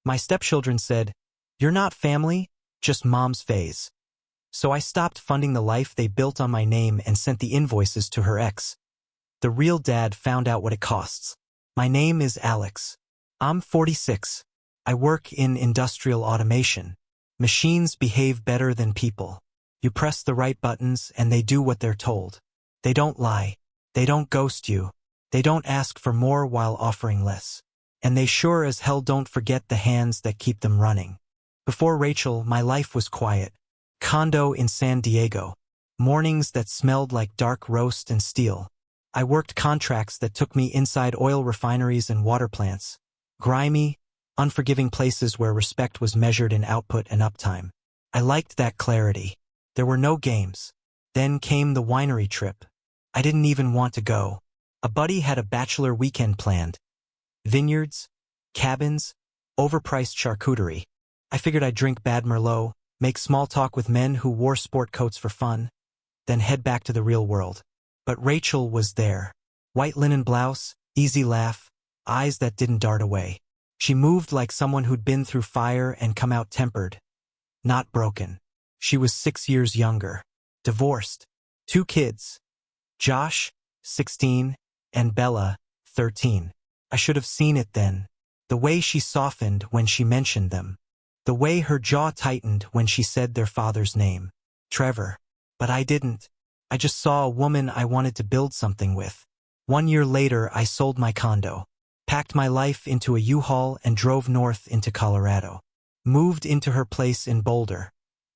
My stepchildren said, "You're not family, just mom's phase." So I stopped funding the life they built on my name and sent the invoices to her ex. The real dad found out what it costs. My name is Alex. I'm 46. I work in industrial automation. Machines behave better than people. You press the right buttons and they do what they're told. They don't lie. They don't ghost you. They don't ask for more while offering less. And they sure as hell don't forget the hands that keep them running. Before Rachel, my life was quiet. Condo in San Diego. Mornings that smelled like dark roast and steel. I worked contracts that took me inside oil refineries and water plants. Grimy, unforgiving places where respect was measured in output and uptime. I liked that clarity. There were no games. Then came the winery trip. I didn't even want to go. A buddy had a bachelor weekend planned. Vineyards, cabins, overpriced charcuterie. I figured I'd drink bad Merlot, make small talk with men who wore sport coats for fun, then head back to the real world. But Rachel was there. White linen blouse, easy laugh, eyes that didn't dart away. She moved like someone who'd been through fire and come out tempered, not broken. She was 6 years younger, divorced, 2 kids, Josh, 16, and Bella, 13. I should have seen it then. The way she softened when she mentioned them. The way her jaw tightened when she said their father's name. Trevor. But I didn't. I just saw a woman I wanted to build something with. 1 year later, I sold my condo, packed my life into a U-Haul and drove north into Colorado. Moved into her place in Boulder.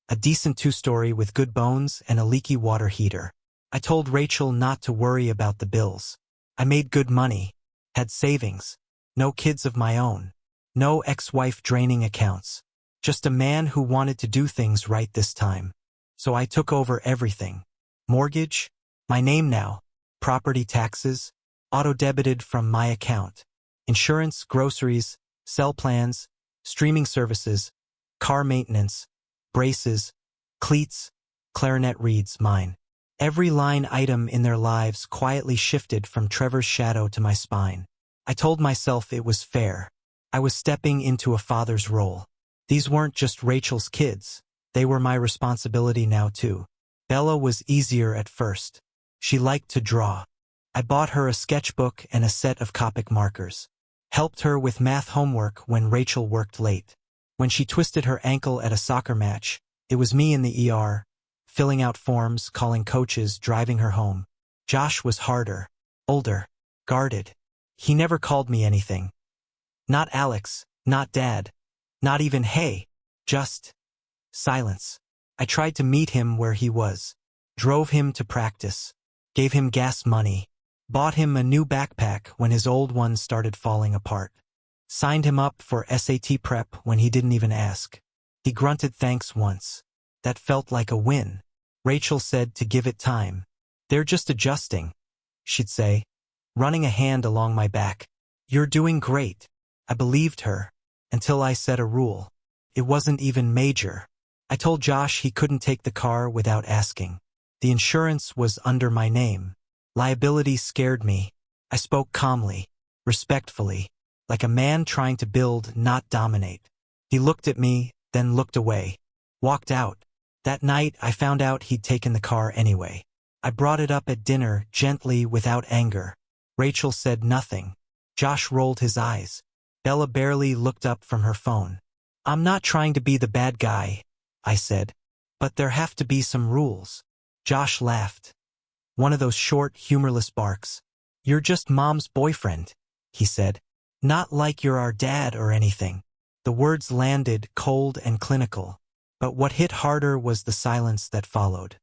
A decent 2-story with good bones and a leaky water heater. I told Rachel not to worry about the bills. I made good money, had savings, no kids of my own, no ex-wife draining accounts, just a man who wanted to do things right this time. So I took over everything. Mortgage, my name now, property taxes, auto-debited from my account, insurance, groceries, cell plans, streaming services, car maintenance, braces, cleats, clarinet reeds, mine. Every line item in their lives quietly shifted from Trevor's shadow to my spine. I told myself it was fair. I was stepping into a father's role. These weren't just Rachel's kids. They were my responsibility now too. Bella was easier at first. She liked to draw. I bought her a sketchbook and a set of Copic markers. Helped her with math homework when Rachel worked late. When she twisted her ankle at a soccer match, it was me in the ER, filling out forms, calling coaches, driving her home. Josh was harder, older, guarded. He never called me anything. Not Alex, not Dad, not even hey, just silence. I tried to meet him where he was, drove him to practice, gave him gas money, bought him a new backpack when his old one started falling apart, signed him up for SAT prep when he didn't even ask. He grunted thanks once. That felt like a win. Rachel said to give it time. "They're just adjusting," she'd say, running a hand along my back. "You're doing great." I believed her, until I set a rule. It wasn't even major. I told Josh he couldn't take the car without asking. The insurance was under my name. Liability scared me. I spoke calmly, respectfully, like a man trying to build, not dominate. He looked at me, then looked away. Walked out. That night, I found out he'd taken the car anyway. I brought it up at dinner, gently, without anger. Rachel said nothing. Josh rolled his eyes. Bella barely looked up from her phone. "I'm not trying to be the bad guy," I said. "But there have to be some rules." Josh laughed. One of those short, humorless barks. "You're just Mom's boyfriend," he said. "Not like you're our dad or anything." The words landed cold and clinical. But what hit harder was the silence that followed.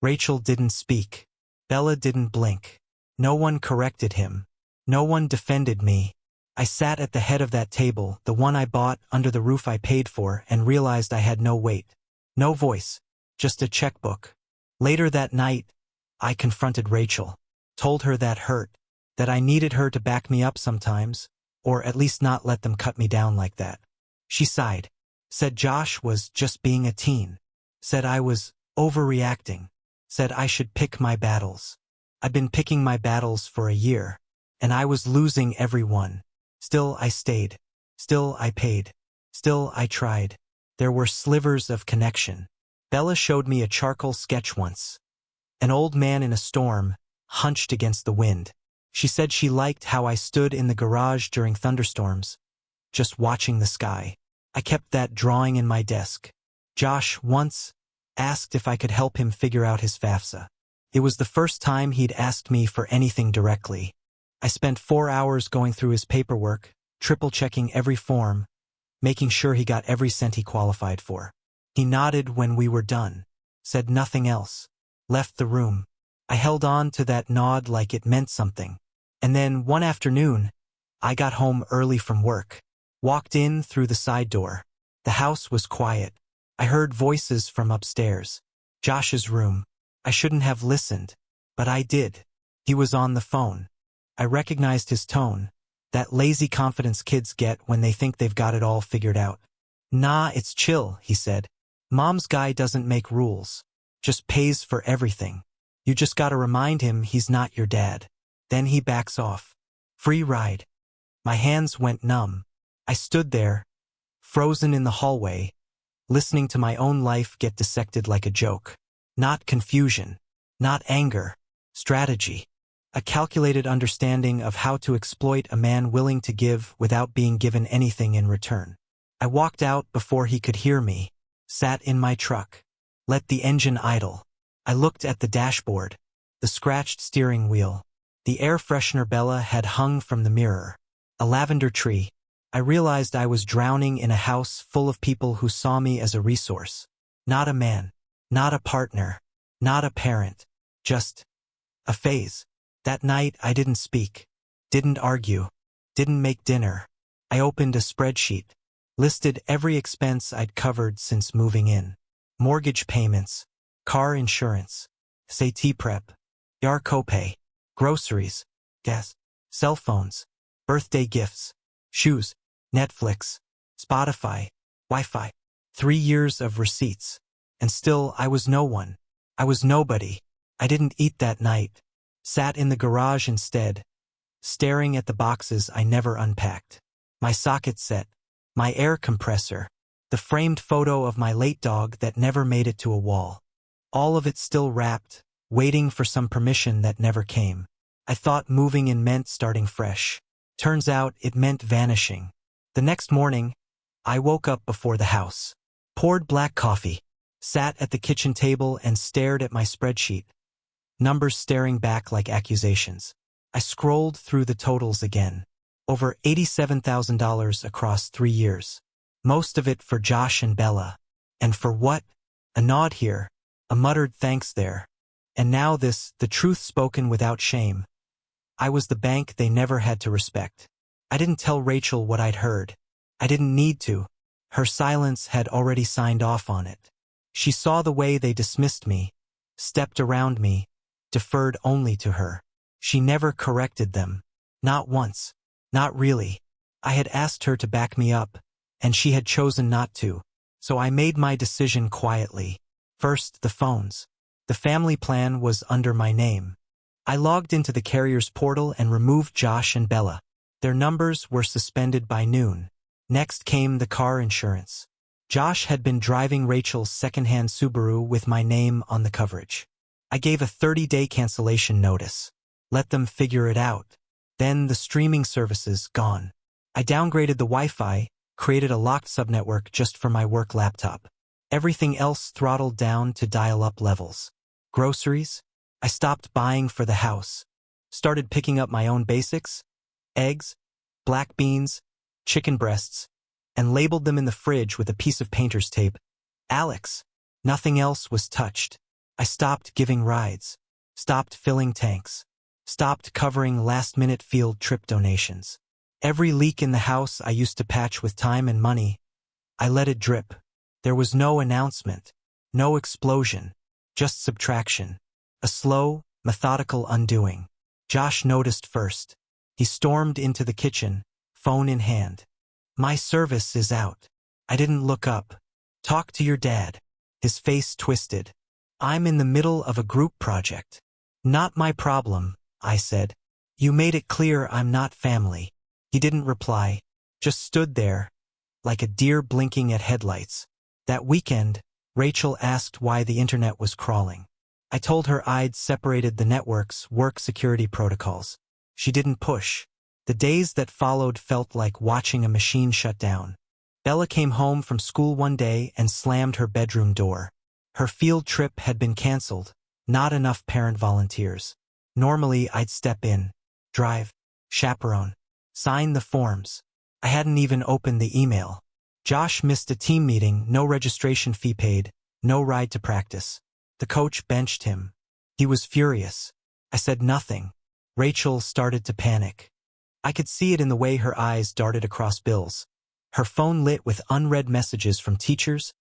Rachel didn't speak. Bella didn't blink. No one corrected him. No one defended me. I sat at the head of that table, the one I bought under the roof I paid for, and realized I had no weight. No voice. Just a checkbook. Later that night, I confronted Rachel. Told her that hurt. That I needed her to back me up sometimes, or at least not let them cut me down like that. She sighed. Said Josh was just being a teen. Said I was overreacting. Said I should pick my battles. I'd been picking my battles for a year, and I was losing every one. Still I stayed. Still I paid. Still, I tried. There were slivers of connection. Bella showed me a charcoal sketch once. An old man in a storm, hunched against the wind. She said she liked how I stood in the garage during thunderstorms, just watching the sky. I kept that drawing in my desk. Josh once asked if I could help him figure out his FAFSA. It was the first time he'd asked me for anything directly. I spent 4 hours going through his paperwork, triple-checking every form, making sure he got every cent he qualified for. He nodded when we were done, said nothing else, left the room. I held on to that nod like it meant something. And then, one afternoon, I got home early from work. Walked in through the side door. The house was quiet. I heard voices from upstairs. Josh's room. I shouldn't have listened, but I did. He was on the phone. I recognized his tone, that lazy confidence kids get when they think they've got it all figured out. "Nah, it's chill," he said. "Mom's guy doesn't make rules. Just pays for everything. You just gotta remind him he's not your dad." Then he backs off. Free ride. My hands went numb. I stood there, frozen in the hallway, listening to my own life get dissected like a joke. Not confusion, not anger, strategy. A calculated understanding of how to exploit a man willing to give without being given anything in return. I walked out before he could hear me, sat in my truck, let the engine idle. I looked at the dashboard, the scratched steering wheel, the air freshener Bella had hung from the mirror, a lavender tree. I realized I was drowning in a house full of people who saw me as a resource. Not a man, not a partner, not a parent, just a phase. That night I didn't speak, didn't argue, didn't make dinner. I opened a spreadsheet, listed every expense I'd covered since moving in. Mortgage payments, car insurance, SAT prep, ER copay, groceries, gas, cell phones, birthday gifts, shoes, Netflix, Spotify, Wi-Fi. 3 years of receipts. And still I was no one. I was nobody. I didn't eat that night. Sat in the garage instead, staring at the boxes I never unpacked. My socket set, my air compressor, the framed photo of my late dog that never made it to a wall. All of it still wrapped, waiting for some permission that never came. I thought moving in meant starting fresh. Turns out it meant vanishing. The next morning, I woke up before the house, poured black coffee, sat at the kitchen table and stared at my spreadsheet. Numbers staring back like accusations. I scrolled through the totals again. Over $87,000 across 3 years. Most of it for Josh and Bella. And for what? A nod here, a muttered thanks there. And now this, the truth spoken without shame. I was the bank they never had to respect. I didn't tell Rachel what I'd heard. I didn't need to. Her silence had already signed off on it. She saw the way they dismissed me, stepped around me, deferred only to her. She never corrected them. Not once. Not really. I had asked her to back me up, and she had chosen not to. So I made my decision quietly. First, the phones. The family plan was under my name. I logged into the carrier's portal and removed Josh and Bella. Their numbers were suspended by noon. Next came the car insurance. Josh had been driving Rachel's secondhand Subaru with my name on the coverage. I gave a 30-day cancellation notice. Let them figure it out. Then the streaming services gone. I downgraded the Wi-Fi, created a locked subnetwork just for my work laptop. Everything else throttled down to dial-up levels. Groceries? I stopped buying for the house. Started picking up my own basics, eggs, black beans, chicken breasts, and labeled them in the fridge with a piece of painter's tape. Alex. Nothing else was touched. I stopped giving rides, stopped filling tanks, stopped covering last-minute field trip donations. Every leak in the house I used to patch with time and money, I let it drip. There was no announcement, no explosion, just subtraction. A slow, methodical undoing. Josh noticed first. He stormed into the kitchen, phone in hand. "My service is out." I didn't look up. "Talk to your dad." His face twisted. "I'm in the middle of a group project." "Not my problem," I said. "You made it clear I'm not family." He didn't reply, just stood there, like a deer blinking at headlights. That weekend, Rachel asked why the internet was crawling. I told her I'd separated the network's work security protocols. She didn't push. The days that followed felt like watching a machine shut down. Bella came home from school one day and slammed her bedroom door. Her field trip had been canceled. Not enough parent volunteers. Normally, I'd step in, drive, chaperone, sign the forms. I hadn't even opened the email. Josh missed a team meeting, no registration fee paid, no ride to practice. The coach benched him. He was furious. I said nothing. Rachel started to panic. I could see it in the way her eyes darted across bills. Her phone lit with unread messages from teachers,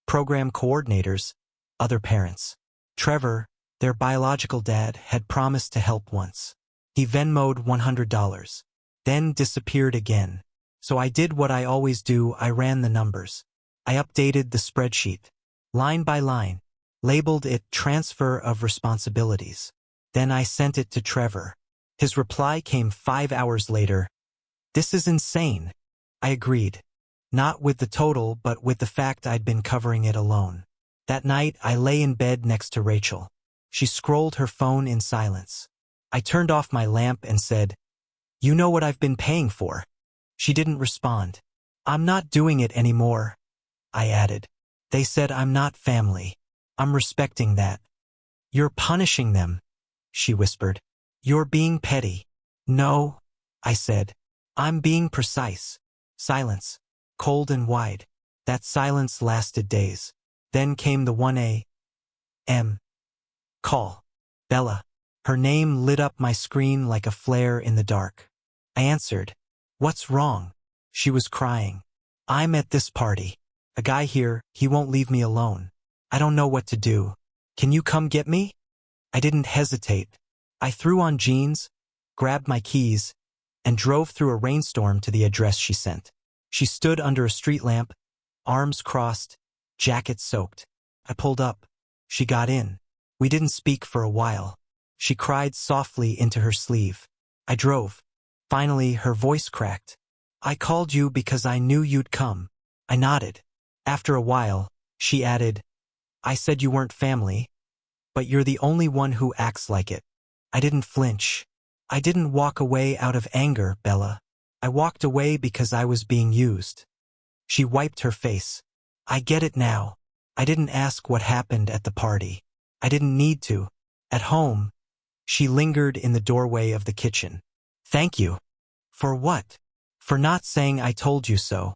program coordinators, other parents. Trevor, their biological dad, had promised to help once. He Venmo'd $100, then disappeared again. So I did what I always do, I ran the numbers. I updated the spreadsheet, line by line, labeled it Transfer of Responsibilities. Then I sent it to Trevor. His reply came 5 hours later. This is insane. I agreed. Not with the total, but with the fact I'd been covering it alone. That night, I lay in bed next to Rachel. She scrolled her phone in silence. I turned off my lamp and said, "You know what I've been paying for?" She didn't respond. "I'm not doing it anymore," I added. "They said I'm not family. I'm respecting that." "You're punishing them," she whispered. "You're being petty." "No," I said. "I'm being precise." Silence, cold and wide. That silence lasted days. Then came the 1 a.m. call. Bella. Her name lit up my screen like a flare in the dark. I answered. "What's wrong?" She was crying. "I'm at this party. A guy here, he won't leave me alone. I don't know what to do. Can you come get me?" I didn't hesitate. I threw on jeans, grabbed my keys, and drove through a rainstorm to the address she sent. She stood under a street lamp, arms crossed, jacket soaked. I pulled up. She got in. We didn't speak for a while. She cried softly into her sleeve. I drove. Finally, her voice cracked. "I called you because I knew you'd come." I nodded. After a while, she added, "I said you weren't family, but you're the only one who acts like it." I didn't flinch. I didn't walk away out of anger, Bella. I walked away because I was being used. She wiped her face. "I get it now. I didn't ask what happened at the party. I didn't need to. At home." She lingered in the doorway of the kitchen. "Thank you." "For what?" "For not saying I told you so."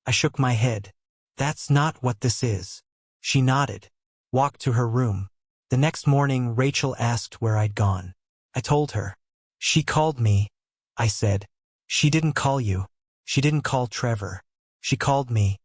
I shook my head. "That's not what this is." She nodded, walked to her room. The next morning, Rachel asked where I'd gone. I told her. "She called me," I said. "She didn't call you. She didn't call Trevor. She called me."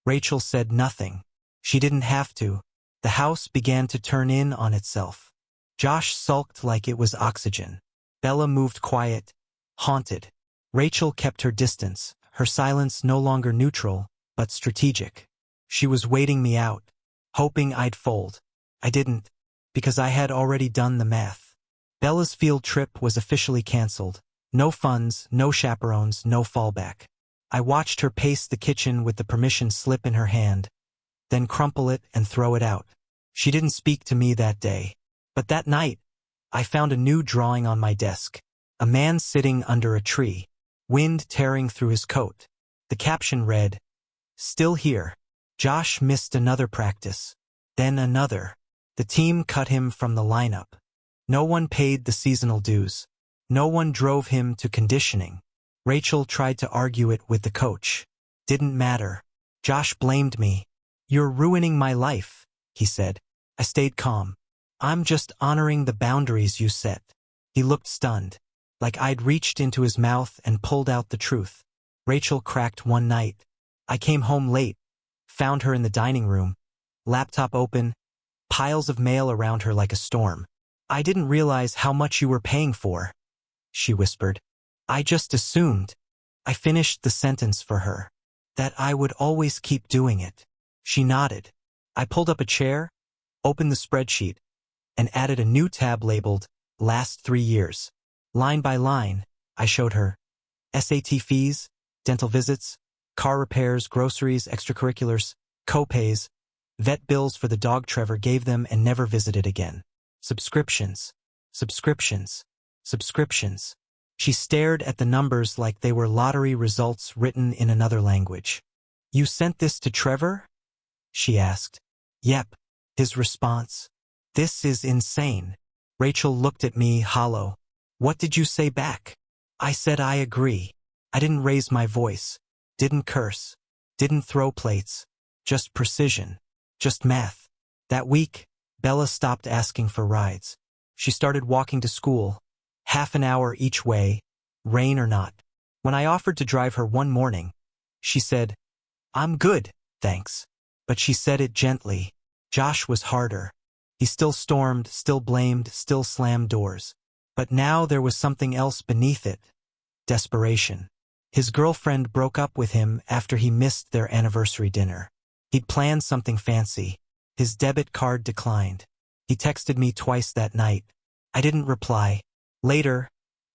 Rachel said nothing. She didn't have to. The house began to turn in on itself. Josh sulked like it was oxygen. Bella moved quiet, haunted. Rachel kept her distance, her silence no longer neutral, but strategic. She was waiting me out, hoping I'd fold. I didn't, because I had already done the math. Bella's field trip was officially canceled. No funds, no chaperones, no fallback. I watched her pace the kitchen with the permission slip in her hand, then crumple it and throw it out. She didn't speak to me that day. But that night, I found a new drawing on my desk. A man sitting under a tree, wind tearing through his coat. The caption read, "Still here." Josh missed another practice, then another. The team cut him from the lineup. No one paid the seasonal dues. No one drove him to conditioning. Rachel tried to argue it with the coach. Didn't matter. Josh blamed me. "You're ruining my life," he said. I stayed calm. "I'm just honoring the boundaries you set." He looked stunned, like I'd reached into his mouth and pulled out the truth. Rachel cracked one night. I came home late, found her in the dining room, laptop open, piles of mail around her like a storm. "I didn't realize how much you were paying for," she whispered. "I just assumed." I finished the sentence for her. "That I would always keep doing it." She nodded. I pulled up a chair, opened the spreadsheet, and added a new tab labeled, "Last 3 years." Line by line, I showed her SAT fees, dental visits, Car repairs, groceries, extracurriculars, co-pays, vet bills for the dog Trevor gave them and never visited again. Subscriptions, subscriptions, subscriptions. She stared at the numbers like they were lottery results written in another language. "You sent this to Trevor?" she asked. "Yep," his response. "This is insane." Rachel looked at me hollow. "What did you say back?" I said I agree. I didn't raise my voice, didn't curse, didn't throw plates, just precision, just math. That week, Bella stopped asking for rides. She started walking to school, half an hour each way, rain or not. When I offered to drive her one morning, she said, "I'm good, thanks." But she said it gently. Josh was harder. He still stormed, still blamed, still slammed doors. But now there was something else beneath it. Desperation. His girlfriend broke up with him after he missed their anniversary dinner. He'd planned something fancy. His debit card declined. He texted me twice that night. I didn't reply. Later,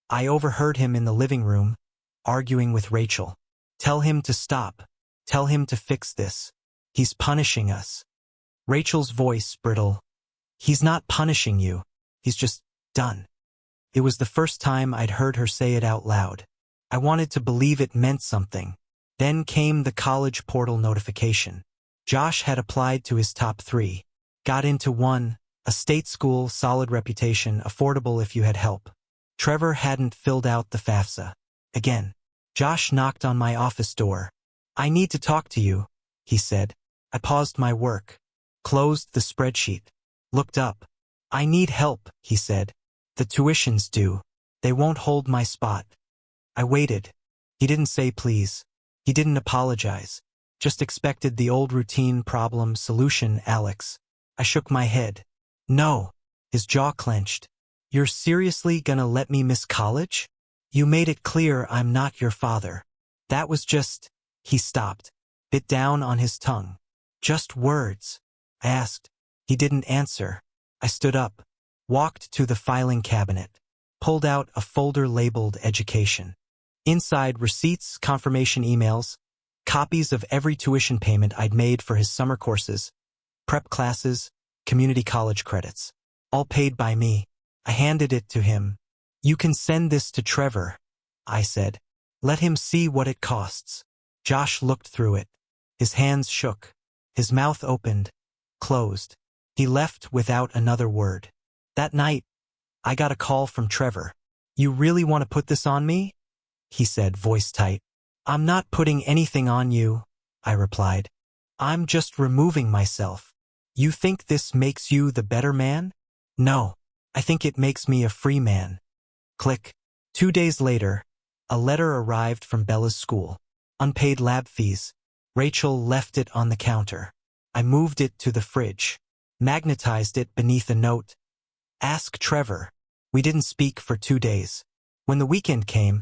I overheard him in the living room, arguing with Rachel. "Tell him to stop. Tell him to fix this. He's punishing us." Rachel's voice brittle. "He's not punishing you. He's just done." It was the first time I'd heard her say it out loud. I wanted to believe it meant something. Then came the college portal notification. Josh had applied to his top 3. Got into one, a state school, solid reputation, affordable if you had help. Trevor hadn't filled out the FAFSA. Again. Josh knocked on my office door. "I need to talk to you," he said. I paused my work, closed the spreadsheet, looked up. "I need help," he said. "The tuition's due. They won't hold my spot." I waited. He didn't say please. He didn't apologize. Just expected the old routine problem solution, Alex. I shook my head. "No." His jaw clenched. "You're seriously gonna let me miss college? You made it clear I'm not your father. That was just—" He stopped, bit down on his tongue. "Just words." I asked. He didn't answer. I stood up, walked to the filing cabinet, pulled out a folder labeled Education. Inside, receipts, confirmation emails, copies of every tuition payment I'd made for his summer courses, prep classes, community college credits. All paid by me. I handed it to him. "You can send this to Trevor," I said. "Let him see what it costs." Josh looked through it. His hands shook. His mouth opened, closed. He left without another word. That night, I got a call from Trevor. "You really want to put this on me?" he said, voice tight. "I'm not putting anything on you," I replied. "I'm just removing myself. You think this makes you the better man?" "No, I think it makes me a free man." Click. 2 days later, a letter arrived from Bella's school. Unpaid lab fees. Rachel left it on the counter. I moved it to the fridge, magnetized it beneath a note. "Ask Trevor." We didn't speak for 2 days. When the weekend came,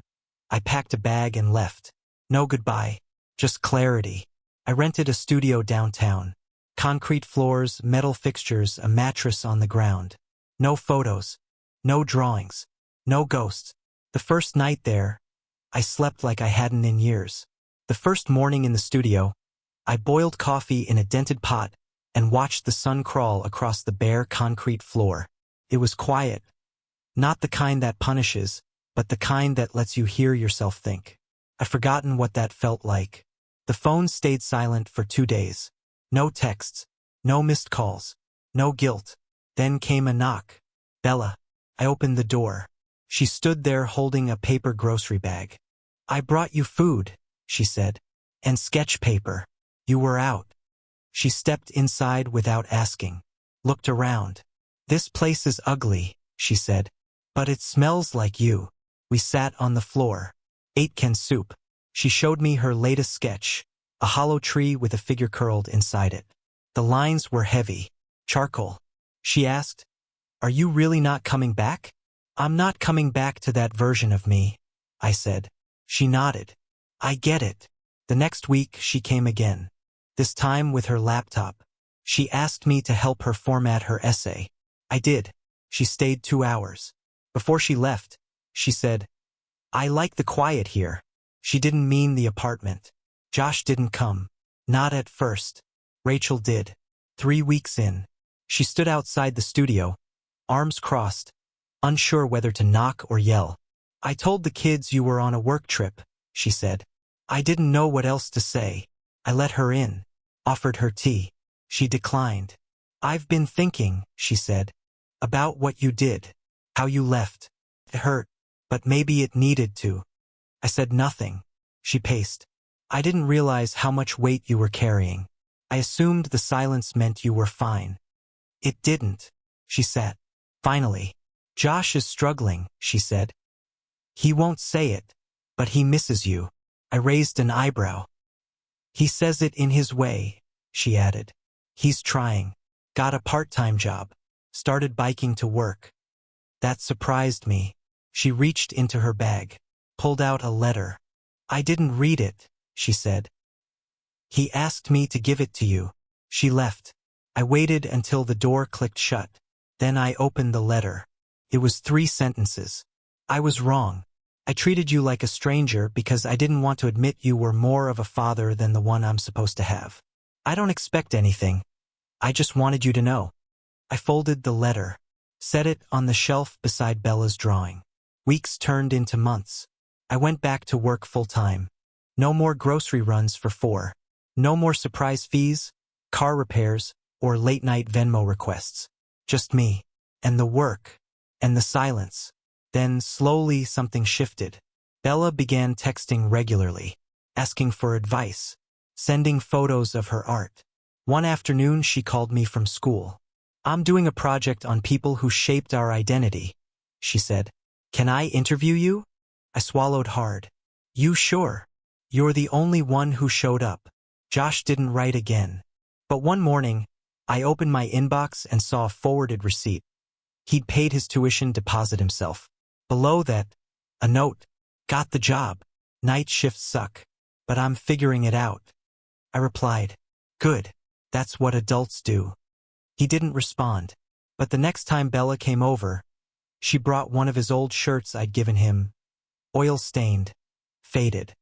I packed a bag and left. No goodbye, just clarity. I rented a studio downtown. Concrete floors, metal fixtures, a mattress on the ground. No photos, no drawings, no ghosts. The first night there, I slept like I hadn't in years. The first morning in the studio, I boiled coffee in a dented pot and watched the sun crawl across the bare concrete floor. It was quiet. Not the kind that punishes, but the kind that lets you hear yourself think. I've forgotten what that felt like. The phone stayed silent for 2 days. No texts, no missed calls, no guilt. Then came a knock. "Bella." I opened the door. She stood there holding a paper grocery bag. "I brought you food," she said, "and sketch paper. You were out." She stepped inside without asking, looked around. "This place is ugly," she said, "but it smells like you." We sat on the floor, ate canned soup. She showed me her latest sketch, a hollow tree with a figure curled inside it. The lines were heavy, charcoal. She asked, "Are you really not coming back?" "I'm not coming back to that version of me," I said. She nodded. "I get it." The next week she came again, this time with her laptop. She asked me to help her format her essay. I did. She stayed 2 hours. Before she left, she said, "I like the quiet here." She didn't mean the apartment. Josh didn't come. Not at first. Rachel did. 3 weeks in. She stood outside the studio, arms crossed, unsure whether to knock or yell. "I told the kids you were on a work trip," she said. I didn't know what else to say. I let her in, offered her tea. She declined. "I've been thinking," she said, "about what you did, how you left. It hurt, but maybe it needed to." I said nothing. She paced. "I didn't realize how much weight you were carrying. I assumed the silence meant you were fine." "It didn't." She sat. Finally, "Josh is struggling," she said. "He won't say it, but he misses you." I raised an eyebrow. "He says it in his way," she added. "He's trying. Got a part-time job. Started biking to work." That surprised me. She reached into her bag, pulled out a letter. "I didn't read it," she said. "He asked me to give it to you." She left. I waited until the door clicked shut. Then I opened the letter. It was 3 sentences. "I was wrong. I treated you like a stranger because I didn't want to admit you were more of a father than the one I'm supposed to have. I don't expect anything. I just wanted you to know." I folded the letter, set it on the shelf beside Bella's drawing. Weeks turned into months. I went back to work full-time. No more grocery runs for 4. No more surprise fees, car repairs, or late-night Venmo requests. Just me, and the work, and the silence. Then, slowly, something shifted. Bella began texting regularly, asking for advice, sending photos of her art. One afternoon, she called me from school. "I'm doing a project on people who shaped our identity," she said. "Can I interview you?" I swallowed hard. "You sure? You're the only one who showed up." Josh didn't write again. But one morning, I opened my inbox and saw a forwarded receipt. He'd paid his tuition deposit himself. Below that, a note. "Got the job. Night shifts suck, but I'm figuring it out." I replied, "Good. That's what adults do." He didn't respond. But the next time Bella came over, she brought one of his old shirts I'd given him. Oil-stained, faded.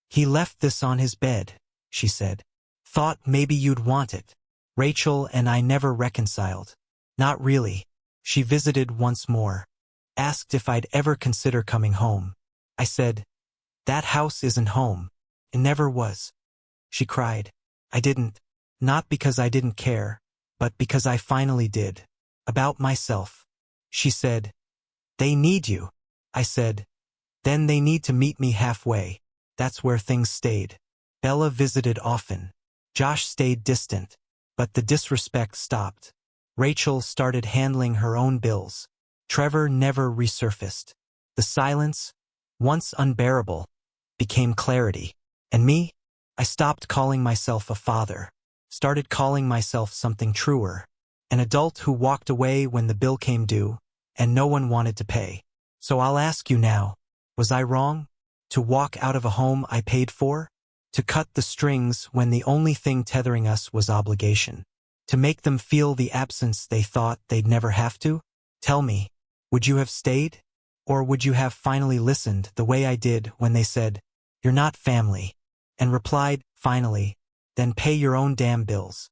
"He left this on his bed," she said. "Thought maybe you'd want it." Rachel and I never reconciled. Not really. She visited once more. Asked if I'd ever consider coming home. I said, "That house isn't home. It never was." She cried. I didn't. Not because I didn't care, but because I finally did. About myself. She said, "They need you." I said, "Then they need to meet me halfway." That's where things stayed. Bella visited often. Josh stayed distant. But the disrespect stopped. Rachel started handling her own bills. Trevor never resurfaced. The silence, once unbearable, became clarity. And me? I stopped calling myself a father. Started calling myself something truer. An adult who walked away when the bill came due, and no one wanted to pay. So I'll ask you now, was I wrong? To walk out of a home I paid for? To cut the strings when the only thing tethering us was obligation? To make them feel the absence they thought they'd never have to? Tell me, would you have stayed? Or would you have finally listened the way I did when they said, "You're not family," and replied, "Finally, then pay your own damn bills"?